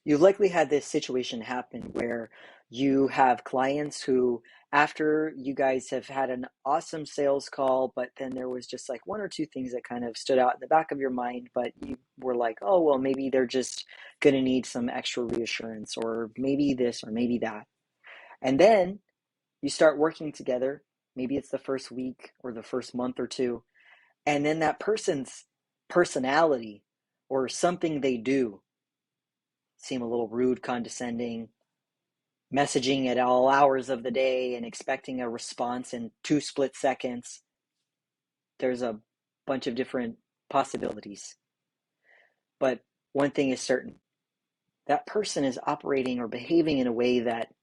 You've likely had this situation happen where you have clients who, after you guys have had an awesome sales call, but then there was just like one or two things that kind of stood out in the back of your mind, but you were like, oh, well, maybe they're just going to need some extra reassurance, or maybe this, or maybe that. And then you start working together. Maybe it's the first week or the first month or two. And then that person's personality or something they do seem a little rude, condescending, messaging at all hours of the day and expecting a response in 2 split seconds. There's a bunch of different possibilities. But one thing is certain, that person is operating or behaving in a way that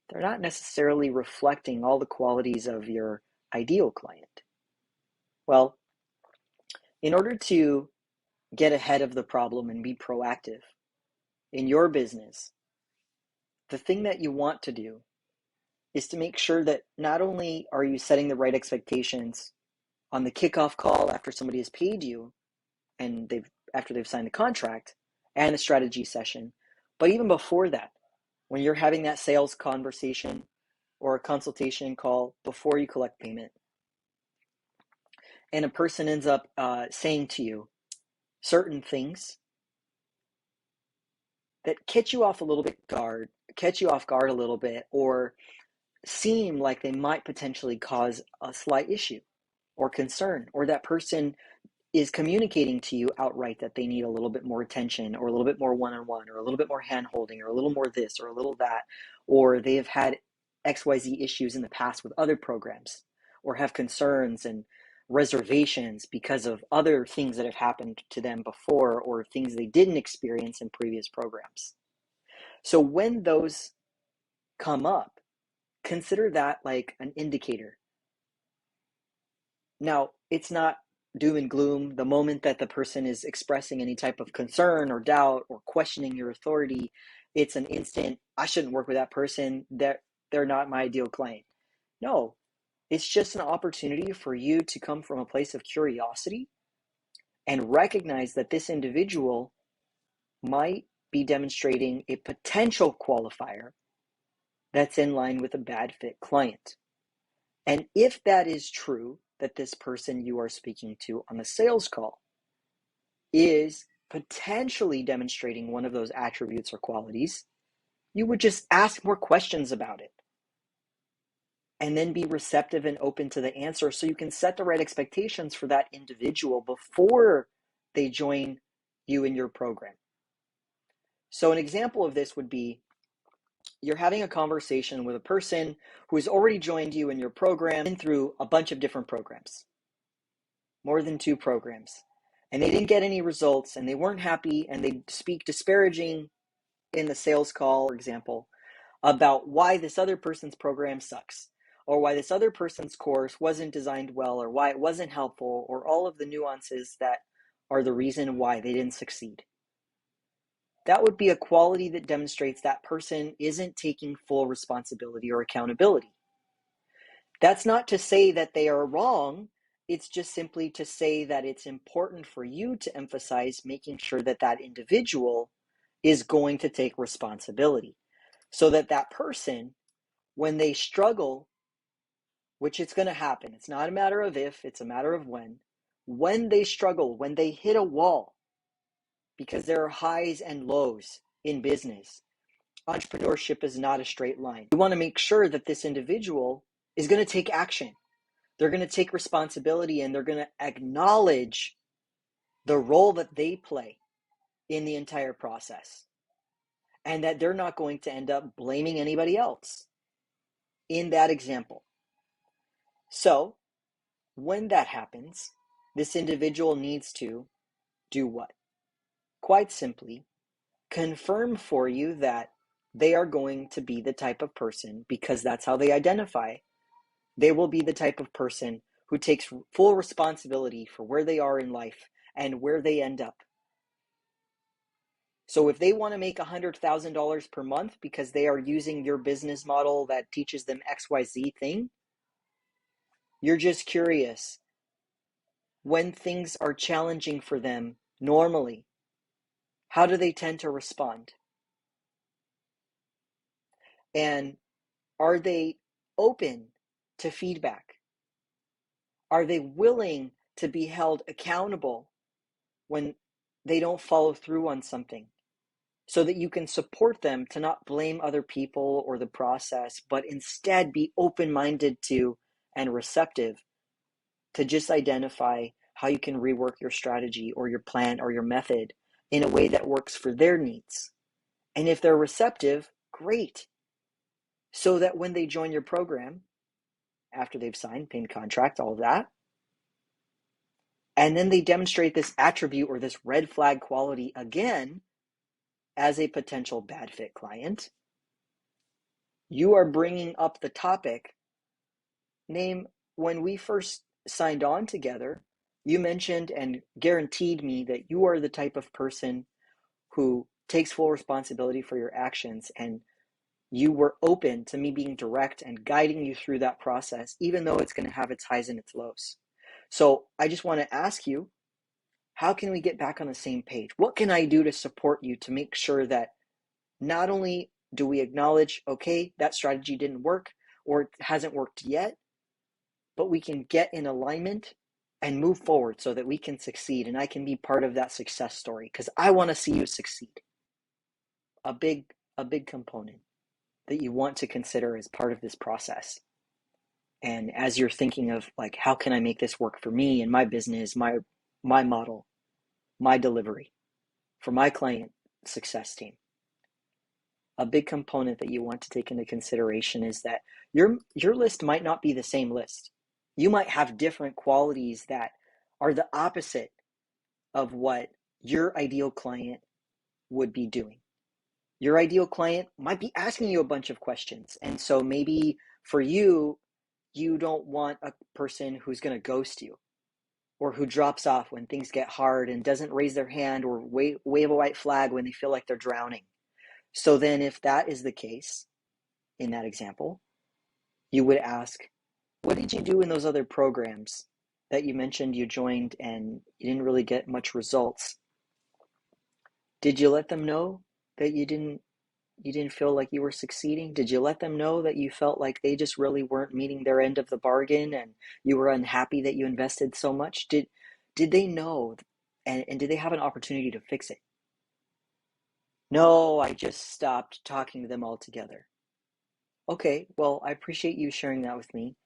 they're not necessarily reflecting all the qualities of your ideal client. Well, in order to get ahead of the problem and be proactive in your business, the thing that you want to do is to make sure that not only are you setting the right expectations on the kickoff call after somebody has paid you and after they've signed the contract and the strategy session, but even before that, when you're having that sales conversation or a consultation call before you collect payment, and a person ends up saying to you certain things that catch you off guard a little bit, or seem like they might potentially cause a slight issue or concern, or that person is communicating to you outright that they need a little bit more attention, or a little bit more one-on-one, or a little bit more hand-holding, or a little more this or a little that, or they have had XYZ issues in the past with other programs, or have concerns and reservations because of other things that have happened to them before, or things they didn't experience in previous programs. So when those come up, consider that like an indicator. Now, it's not doom and gloom. The moment that the person is expressing any type of concern or doubt or questioning your authority, it's an instant, I shouldn't work with that person, they're not my ideal client. No, it's just an opportunity for you to come from a place of curiosity and recognize that this individual might be demonstrating a potential qualifier that's in line with a bad fit client. And if that is true, that this person you are speaking to on the sales call is potentially demonstrating one of those attributes or qualities, you would just ask more questions about it and then be receptive and open to the answer, so you can set the right expectations for that individual before they join you in your program. So an example of this would be, you're having a conversation with a person who has already joined you in your program, been through a bunch of different programs, more than 2 programs, and they didn't get any results, and they weren't happy, and they speak disparaging in the sales call, for example, about why this other person's program sucks, or why this other person's course wasn't designed well, or why it wasn't helpful, or all of the nuances that are the reason why they didn't succeed. That would be a quality that demonstrates that person isn't taking full responsibility or accountability. That's not to say that they are wrong. It's just simply to say that it's important for you to emphasize making sure that that individual is going to take responsibility, so that that person, when they struggle, which it's going to happen, it's not a matter of if, it's a matter of when they struggle, when they hit a wall, because there are highs and lows in business. Entrepreneurship is not a straight line. You want to make sure that this individual is going to take action. They're going to take responsibility, and they're going to acknowledge the role that they play in the entire process, and that they're not going to end up blaming anybody else in that example. So when that happens, this individual needs to do what? Quite simply, confirm for you that they are going to be the type of person, because that's how they identify. They will be the type of person who takes full responsibility for where they are in life and where they end up. So if they want to make $100,000 per month because they are using your business model that teaches them XYZ thing, you're just curious. When things are challenging for them normally, how do they tend to respond? And are they open to feedback? Are they willing to be held accountable when they don't follow through on something, so that you can support them to not blame other people or the process, but instead be open-minded to and receptive to just identify how you can rework your strategy or your plan or your method in a way that works for their needs. And if they're receptive, great. So that when they join your program, after they've signed, paid contract, all of that, and then they demonstrate this attribute or this red flag quality again as a potential bad fit client, you are bringing up the topic. Name, when we first signed on together, you mentioned and guaranteed me that you are the type of person who takes full responsibility for your actions, and you were open to me being direct and guiding you through that process, even though it's going to have its highs and its lows. So I just want to ask you, how can we get back on the same page? What can I do to support you to make sure that not only do we acknowledge, okay, that strategy didn't work or it hasn't worked yet, but we can get in alignment and move forward so that we can succeed and I can be part of that success story, because I want to see you succeed. A big component that you want to consider as part of this process. And as you're thinking of like, how can I make this work for me and my business, my model, my delivery for my client success team, a big component that you want to take into consideration is that your list might not be the same list. You might have different qualities that are the opposite of what your ideal client would be doing. Your ideal client might be asking you a bunch of questions. And so maybe for you, you don't want a person who's going to ghost you or who drops off when things get hard and doesn't raise their hand or wave a white flag when they feel like they're drowning. So then if that is the case, in that example, you would ask, what did you do in those other programs that you mentioned you joined and you didn't really get much results? Did you let them know that you didn't feel like you were succeeding? Did you let them know that you felt like they just really weren't meeting their end of the bargain and you were unhappy that you invested so much? Did they know, and did they have an opportunity to fix it? No, I just stopped talking to them altogether. Okay, well, I appreciate you sharing that with me.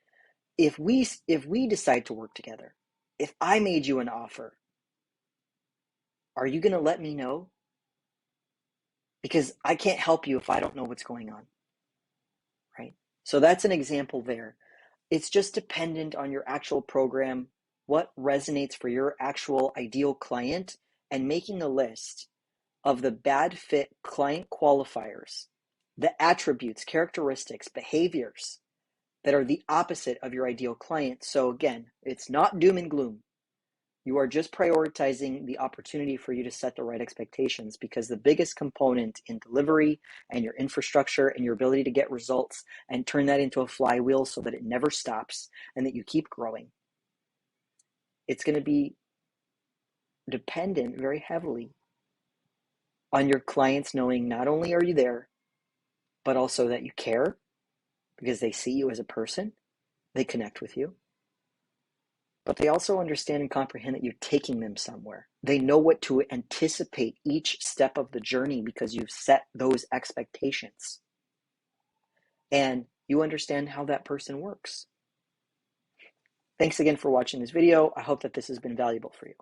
If we decide to work together, if I made you an offer, are you going to let me know? Because I can't help you if I don't know what's going on, right? So that's an example there. It's just dependent on your actual program, what resonates for your actual ideal client, and making a list of the bad fit client qualifiers, the attributes, characteristics, behaviors that are the opposite of your ideal client. So again, it's not doom and gloom. You are just prioritizing the opportunity for you to set the right expectations, because the biggest component in delivery and your infrastructure and your ability to get results and turn that into a flywheel so that it never stops and that you keep growing, it's going to be dependent very heavily on your clients knowing not only are you there, but also that you care, because they see you as a person, they connect with you, but they also understand and comprehend that you're taking them somewhere. They know what to anticipate each step of the journey because you've set those expectations. And you understand how that person works. Thanks again for watching this video. I hope that this has been valuable for you.